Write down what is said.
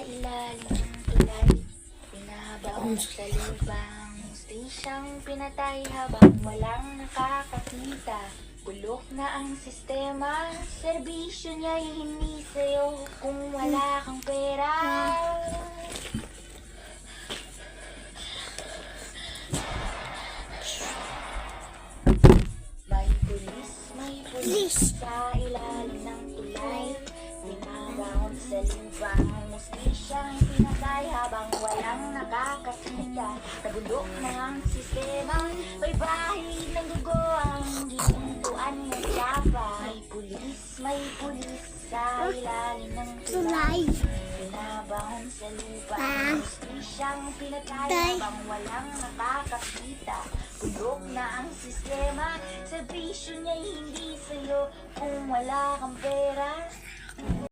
ilalim ng tulay, pinabaon sa lubang, stisyang pinatay habang walang nakakakita. Bulok na ang sistema, serbisyo niya'y hindi sa'yo kung wala kang pera. May pulis sa ilalim ng tulay, binabaon sa lubang, mustisyang pinatay habang walang nakakakita. Sa bulok na ang sistema, may bahid ng dugo ang gituntuan ng sapa. May pulis sa ilalim ng tulay, binabaon sa lubang, mustisyang pinatay habang walang nakakakita. Bulok na ang sistema, serbisyo niya'y hindi sa'yo kung wala kang pera.